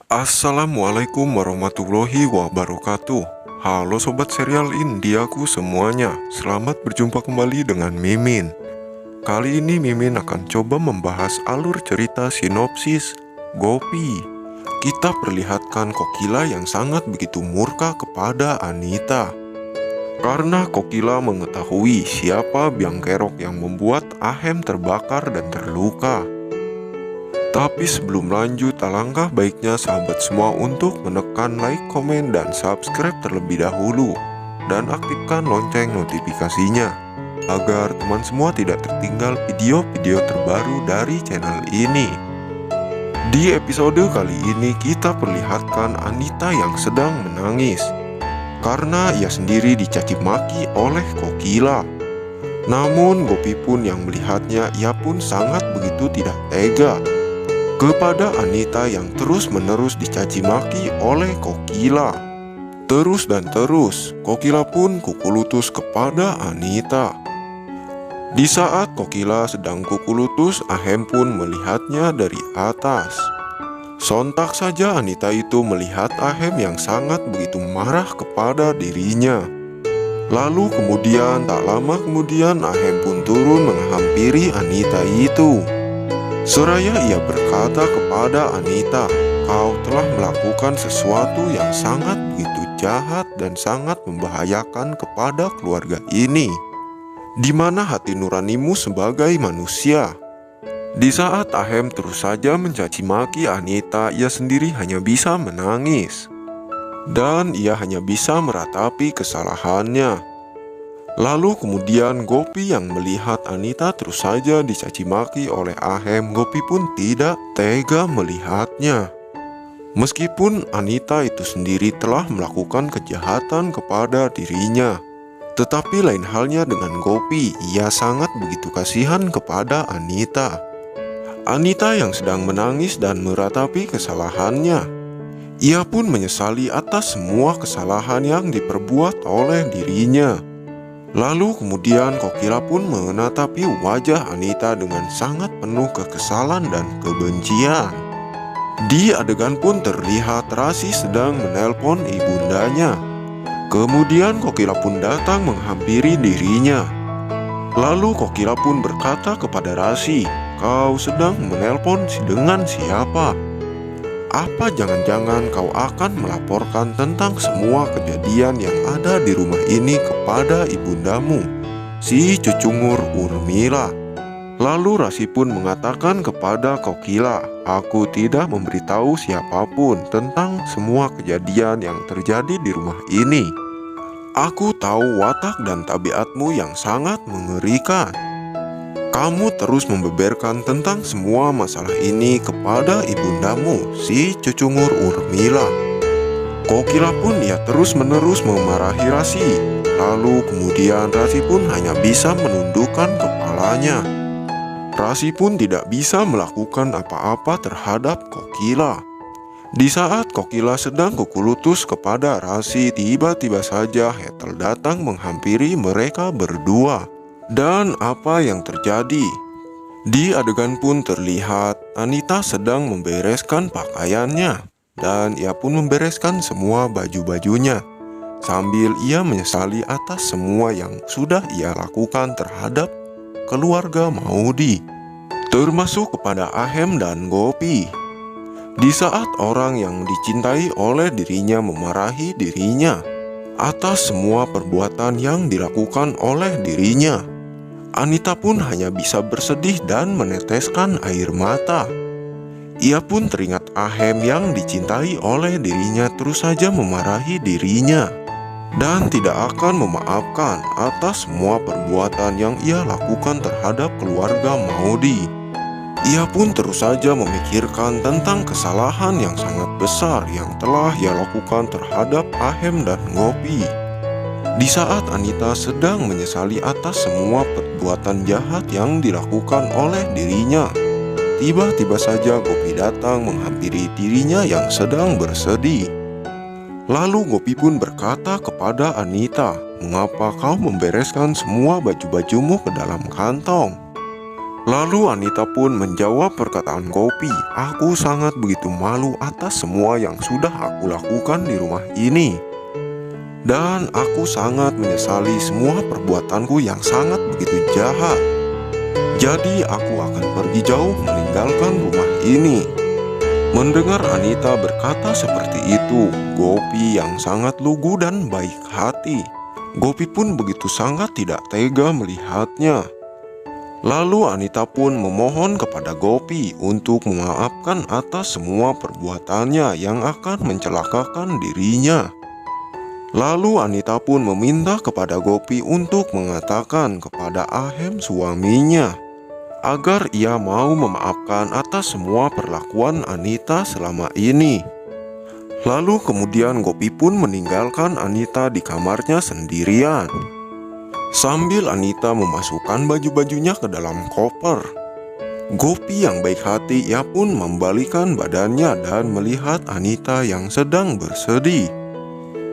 Assalamualaikum warahmatullahi wabarakatuh. Halo sobat serial Indiaku semuanya, selamat berjumpa kembali dengan Mimin. Kali ini Mimin akan coba membahas alur cerita sinopsis Gopi. Kita perlihatkan Kokila yang sangat begitu murka kepada Anita karena Kokila mengetahui siapa biang kerok yang membuat Ahem terbakar dan terluka. Tapi sebelum lanjut, alangkah baiknya sahabat semua untuk menekan like, komen, dan subscribe terlebih dahulu dan aktifkan lonceng notifikasinya agar teman semua tidak tertinggal video-video terbaru dari channel ini. Di episode kali ini kita perlihatkan Anita yang sedang menangis karena ia sendiri dicaci maki oleh Kokila. Namun Gopi pun yang melihatnya, ia pun sangat begitu tidak tega kepada Anita yang terus-menerus dicaci maki oleh Kokila. Terus dan terus, Kokila pun kukulutus kepada Anita. Di saat Kokila sedang kukulutus, Ahem pun melihatnya dari atas. Sontak saja Anita itu melihat Ahem yang sangat begitu marah kepada dirinya. Lalu kemudian tak lama kemudian Ahem pun turun menghampiri Anita itu. Seraya ia berkata kepada Anita, "Kau telah melakukan sesuatu yang sangat begitu jahat dan sangat membahayakan kepada keluarga ini. Di mana hati nuranimu sebagai manusia?" Di saat Ahem terus saja mencaci maki Anita, ia sendiri hanya bisa menangis. Dan ia hanya bisa meratapi kesalahannya. Lalu kemudian Gopi yang melihat Anita terus saja dicaci maki oleh Ahem, Gopi pun tidak tega melihatnya. Meskipun Anita itu sendiri telah melakukan kejahatan kepada dirinya, tetapi lain halnya dengan Gopi, ia sangat begitu kasihan kepada Anita. Anita yang sedang menangis dan meratapi kesalahannya. Ia pun menyesali atas semua kesalahan yang diperbuat oleh dirinya. Lalu kemudian Kokila pun menatapi wajah Anita dengan sangat penuh kekesalan dan kebencian. Di adegan pun terlihat Rasi sedang menelpon ibundanya. Kemudian Kokila pun datang menghampiri dirinya. Lalu Kokila pun berkata kepada Rasi, "Kau sedang menelpon dengan siapa? Apa jangan-jangan kau akan melaporkan tentang semua kejadian yang ada di rumah ini kepada ibundamu, si Cucungur Urmila?" Lalu Rasi pun mengatakan kepada Kokila, "Aku tidak memberitahu siapapun tentang semua kejadian yang terjadi di rumah ini. Aku tahu watak dan tabiatmu yang sangat mengerikan. Kamu terus membeberkan tentang semua masalah ini kepada ibundamu, si Cucungur Urmila." Kokila pun ia terus-menerus memarahi Rasi. Lalu kemudian Rasi pun hanya bisa menundukkan kepalanya. Rasi pun tidak bisa melakukan apa-apa terhadap Kokila. Di saat Kokila sedang kukulutus kepada Rasi, tiba-tiba saja Hetel datang menghampiri mereka berdua. Dan apa yang terjadi? Di adegan pun terlihat Anita sedang membereskan pakaiannya, dan ia pun membereskan semua baju-bajunya sambil ia menyesali atas semua yang sudah ia lakukan terhadap keluarga Maudi, termasuk kepada Ahem dan Gopi. Di saat orang yang dicintai oleh dirinya memarahi dirinya atas semua perbuatan yang dilakukan oleh dirinya, Anita pun hanya bisa bersedih dan meneteskan air mata. Ia pun teringat Ahem yang dicintai oleh dirinya terus saja memarahi dirinya dan tidak akan memaafkan atas semua perbuatan yang ia lakukan terhadap keluarga Maudi. Ia pun terus saja memikirkan tentang kesalahan yang sangat besar yang telah ia lakukan terhadap Ahem dan Gopi. Di saat Anita sedang menyesali atas semua perbuatan jahat yang dilakukan oleh dirinya, tiba-tiba saja Gopi datang menghampiri dirinya yang sedang bersedih. Lalu Gopi pun berkata kepada Anita, "Mengapa kau membereskan semua baju-bajumu ke dalam kantong?" Lalu Anita pun menjawab perkataan Gopi, "Aku sangat begitu malu atas semua yang sudah aku lakukan di rumah ini. Dan aku sangat menyesali semua perbuatanku yang sangat begitu jahat. Jadi aku akan pergi jauh meninggalkan rumah ini." Mendengar Anita berkata seperti itu, Gopi yang sangat lugu dan baik hati, Gopi pun begitu sangat tidak tega melihatnya. Lalu Anita pun memohon kepada Gopi untuk memaafkan atas semua perbuatannya yang akan mencelakakan dirinya. Lalu Anita pun meminta kepada Gopi untuk mengatakan kepada Ahem suaminya agar ia mau memaafkan atas semua perlakuan Anita selama ini. Lalu kemudian Gopi pun meninggalkan Anita di kamarnya sendirian. Sambil Anita memasukkan baju-bajunya ke dalam koper, Gopi yang baik hati ia pun membalikan badannya dan melihat Anita yang sedang bersedih.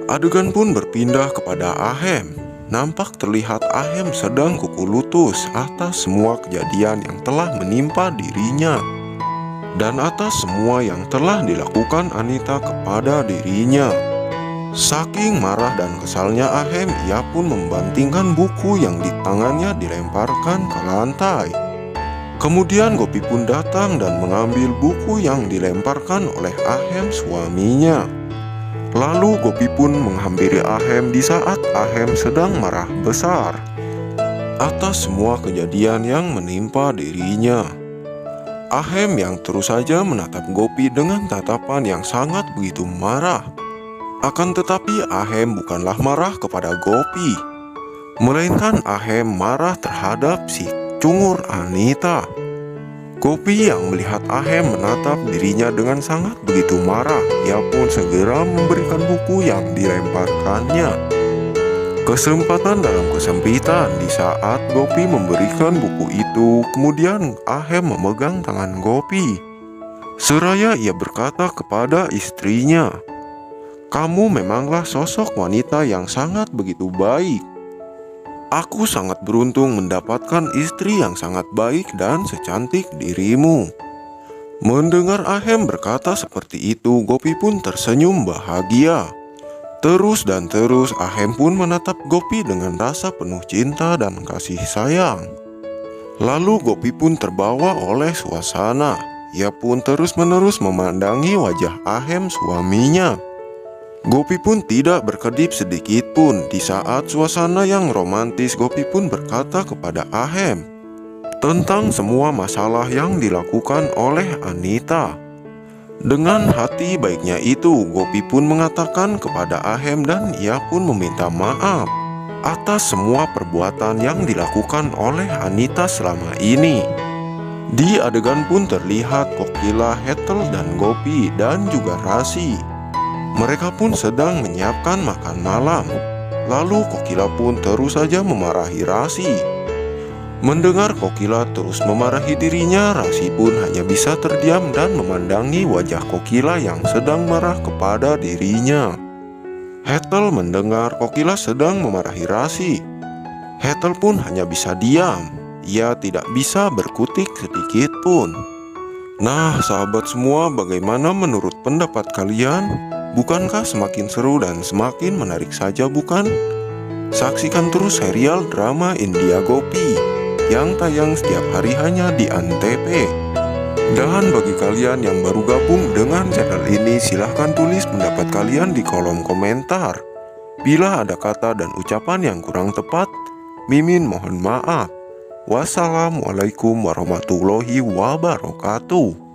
Adegan pun berpindah kepada Ahem. Nampak terlihat Ahem sedang kuku lutus atas semua kejadian yang telah menimpa dirinya dan atas semua yang telah dilakukan Anita kepada dirinya. Saking marah dan kesalnya Ahem, ia pun membantingkan buku yang di tangannya dilemparkan ke lantai. Kemudian Gopi pun datang dan mengambil buku yang dilemparkan oleh Ahem suaminya. Lalu Gopi pun menghampiri Ahem di saat Ahem sedang marah besar atas semua kejadian yang menimpa dirinya. Ahem yang terus saja menatap Gopi dengan tatapan yang sangat begitu marah. Akan tetapi Ahem bukanlah marah kepada Gopi, melainkan Ahem marah terhadap si cungur Anita. Gopi yang melihat Ahem menatap dirinya dengan sangat begitu marah, ia pun segera memberikan buku yang dilemparkannya. Kesempatan dalam kesempitan. Di saat Gopi memberikan buku itu, kemudian Ahem memegang tangan Gopi. Seraya ia berkata kepada istrinya, "Kamu memanglah sosok wanita yang sangat begitu baik. Aku sangat beruntung mendapatkan istri yang sangat baik dan secantik dirimu." Mendengar Ahem berkata seperti itu, Gopi pun tersenyum bahagia. Terus dan terus Ahem pun menatap Gopi dengan rasa penuh cinta dan kasih sayang. Lalu Gopi pun terbawa oleh suasana. Ia pun terus-menerus memandangi wajah Ahem suaminya. Gopi pun tidak berkedip sedikit pun. Di saat suasana yang romantis, Gopi pun berkata kepada Ahem tentang semua masalah yang dilakukan oleh Anita. Dengan hati baiknya itu, Gopi pun mengatakan kepada Ahem dan ia pun meminta maaf atas semua perbuatan yang dilakukan oleh Anita selama ini. Di adegan pun terlihat Kokila, Hetel, dan Gopi dan juga Rasi. Mereka pun sedang menyiapkan makan malam. Lalu Kokila pun terus saja memarahi Rasi. Mendengar Kokila terus memarahi dirinya, Rasi pun hanya bisa terdiam dan memandangi wajah Kokila yang sedang marah kepada dirinya. Hetel mendengar Kokila sedang memarahi Rasi. Hetel pun hanya bisa diam. Ia tidak bisa berkutik sedikit pun. Nah, sahabat semua, bagaimana menurut pendapat kalian? Bukankah semakin seru dan semakin menarik saja, bukan? Saksikan terus serial drama India Gopi yang tayang setiap hari hanya di Antv. Dan bagi kalian yang baru gabung dengan channel ini, silahkan tulis pendapat kalian di kolom komentar. Bila ada kata dan ucapan yang kurang tepat, Mimin mohon maaf. Wassalamualaikum warahmatullahi wabarakatuh.